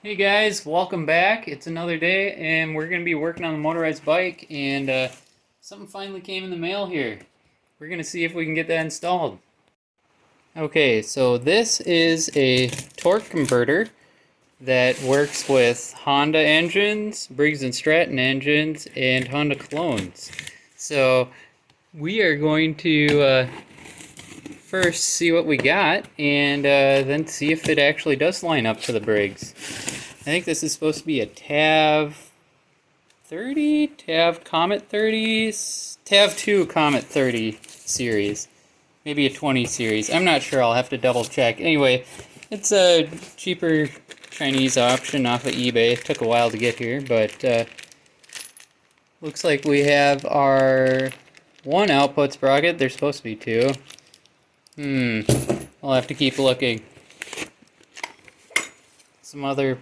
Hey guys, welcome back. It's another day, and we're going to be working on the motorized bike, and something finally came in the mail here. We're going to see if we can get that installed. Okay, so this is a torque converter that works with Honda engines, Briggs and Stratton engines, and Honda clones. So we are going to first see what we got, and then see if it actually does line up to the Briggs. I think this is supposed to be a TAV 30, TAV Comet 30, TAV 2 Comet 30 series. Maybe a 20 series. I'm not sure. I'll have to double check. Anyway, it's a cheaper Chinese option off of eBay. It took a while to get here, but looks like we have our one output sprocket. There's supposed to be two. I'll have to keep looking. Some other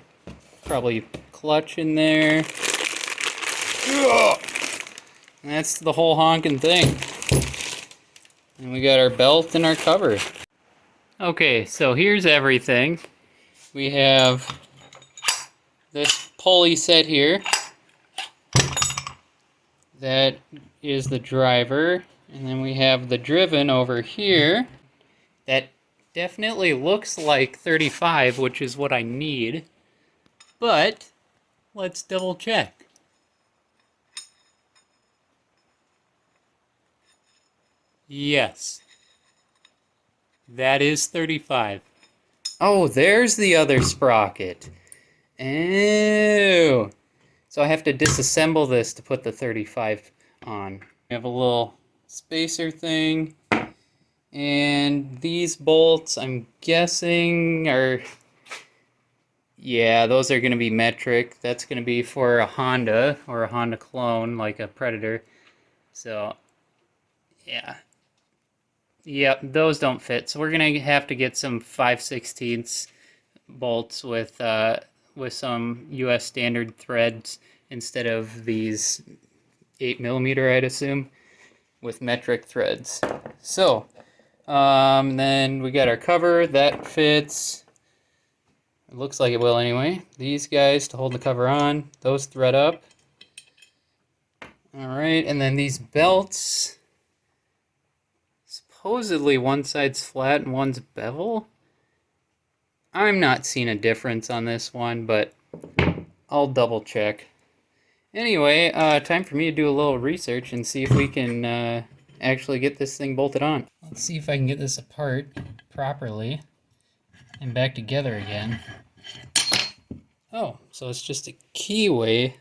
probably clutch in there. And that's the whole honking thing. And we got our belt and our cover. Okay, so here's everything. We have this pulley set here. That is the driver. And then we have the driven over here. That definitely looks like 35, which is what I need. But let's double check. Yes. That is 35. Oh, there's the other sprocket. Oh. So I have to disassemble this to put the 35 on. We have a little spacer thing. And these bolts, I'm guessing, are... Yeah, those are going to be metric. That's going to be for a Honda or a Honda clone, like a Predator. So, yeah. Yep, those don't fit. So we're going to have to get some 5/16 bolts with some US standard threads instead of these 8mm, I'd assume, with metric threads. So, then we got our cover. That fits. It looks like it will anyway. These guys to hold the cover on. Those thread up. Alright, and then these belts. Supposedly one side's flat and one's bevel. I'm not seeing a difference on this one, but I'll double check. Anyway, time for me to do a little research and see if we can actually get this thing bolted on. Let's see if I can get this apart properly and back together again. Oh, so it's just a keyway,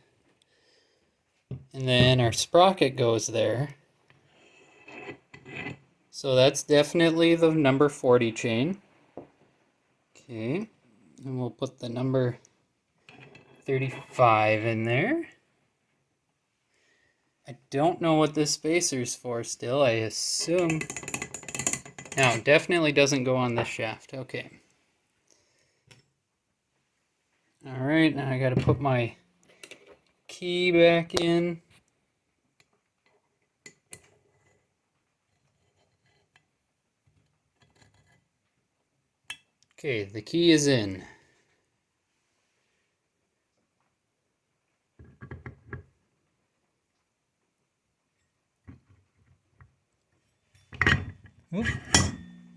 and then our sprocket goes there. So that's definitely the number 40 chain. Okay, and we'll put the number 35 in there. I don't know what this spacer's for still. I assume... No, it definitely doesn't go on this shaft. Okay. Alright, now I gotta put my key back in. Okay, the key is in. Oop.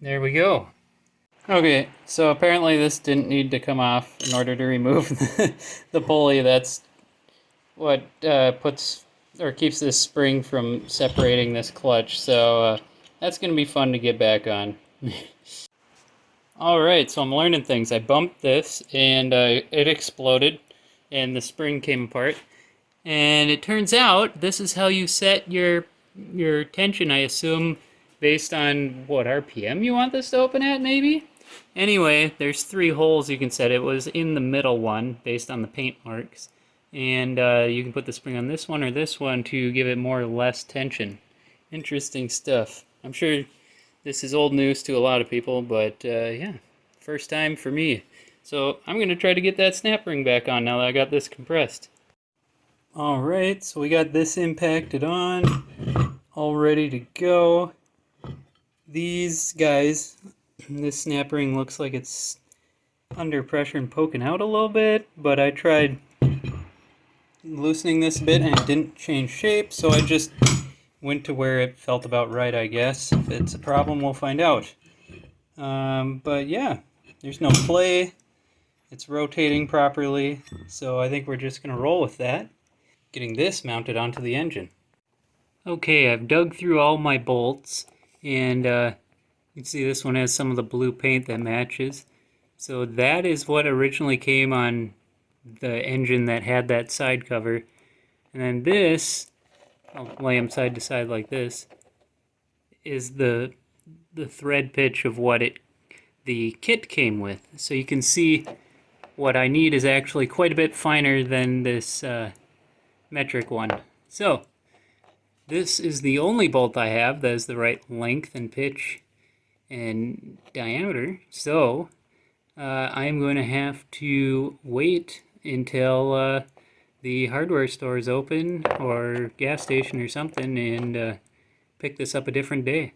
There we go. Okay, so apparently this didn't need to come off in order to remove the pulley. That's what puts or keeps this spring from separating this clutch. So that's going to be fun to get back on. Alright, so I'm learning things. I bumped this and it exploded and the spring came apart. And it turns out this is how you set your tension, I assume, based on what RPM you want this to open at, maybe? Anyway, there's 3 holes you can set. It was in the middle one, based on the paint marks. And you can put the spring on this one or this one to give it more or less tension. Interesting stuff. I'm sure this is old news to a lot of people, but yeah, first time for me. So I'm going to try to get that snap ring back on now that I got this compressed. Alright, so we got this impacted on, all ready to go. These guys, this snap ring looks like it's under pressure and poking out a little bit, but I tried loosening this a bit and it didn't change shape, so I just went to where it felt about right, I guess. If it's a problem, we'll find out. But yeah, there's no play. It's rotating properly, so I think we're just going to roll with that. Getting this mounted onto the engine. Okay, I've dug through all my bolts, and you can see this one has some of the blue paint that matches. So that is what originally came on the engine that had that side cover. And then this, I'll lay them side to side like this, is the thread pitch of what the kit came with. So you can see what I need is actually quite a bit finer than this metric one. So this is the only bolt I have that is the right length and pitch and diameter. So I'm going to have to wait until the hardware store is open or gas station or something and pick this up a different day.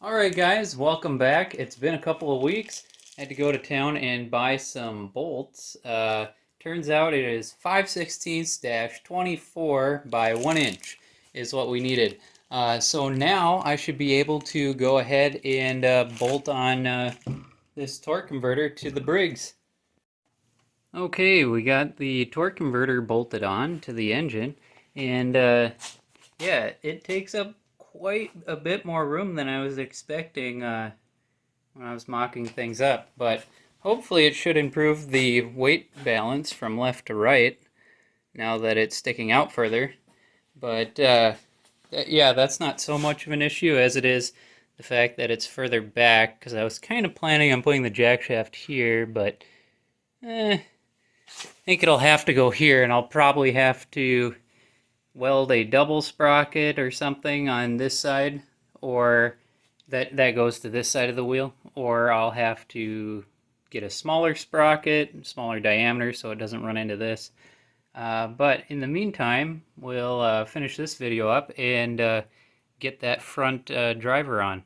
Alright guys, welcome back. It's been a couple of weeks. I had to go to town and buy some bolts. Turns out it is 5/16-24 by 1 inch is what we needed. So now I should be able to go ahead and bolt on this torque converter to the Briggs. Okay, we got the torque converter bolted on to the engine, and yeah, it takes up quite a bit more room than I was expecting when I was mocking things up, but hopefully it should improve the weight balance from left to right now that it's sticking out further. But yeah, that's not so much of an issue as it is the fact that it's further back, because I was kind of planning on putting the jackshaft here, but I think it'll have to go here, and I'll probably have to weld a double sprocket or something on this side, or that goes to this side of the wheel, or I'll have to get a smaller sprocket, smaller diameter, so it doesn't run into this. But in the meantime, we'll finish this video up and get that front driver on.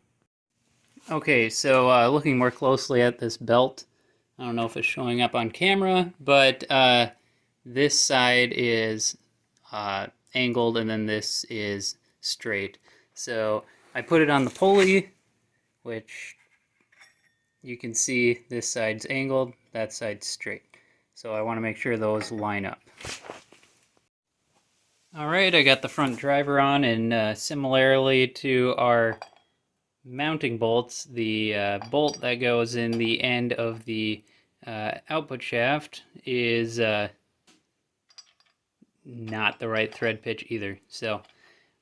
Okay, so looking more closely at this belt, I don't know if it's showing up on camera, but this side is angled and then this is straight. So I put it on the pulley, which you can see this side's angled, that side's straight. So I want to make sure those line up. Alright, I got the front driver on, and similarly to our mounting bolts, the bolt that goes in the end of the output shaft is not the right thread pitch either. So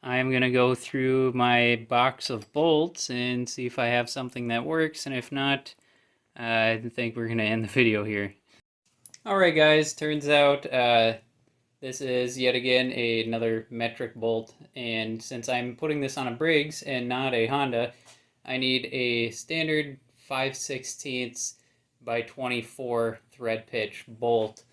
I'm going to go through my box of bolts and see if I have something that works, and if not, I think we're going to end the video here. Alright guys, turns out this is yet again another metric bolt, and since I'm putting this on a Briggs and not a Honda, I need a standard 5/16 by 24 thread pitch bolt,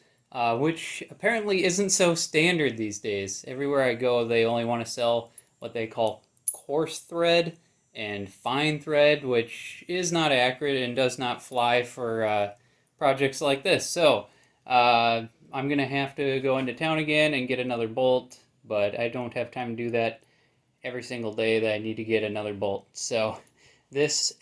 which apparently isn't so standard these days. Everywhere I go, they only want to sell what they call coarse thread and fine thread, which is not accurate and does not fly for projects like this. So I'm going to have to go into town again and get another bolt, but I don't have time to do that every single day that I need to get another bolt. So this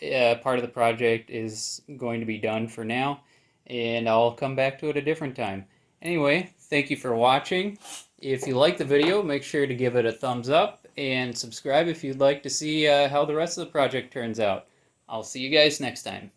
part of the project is going to be done for now, and I'll come back to it a different time. Anyway, thank you for watching. If you like the video, make sure to give it a thumbs up and subscribe if you'd like to see how the rest of the project turns out. I'll see you guys next time.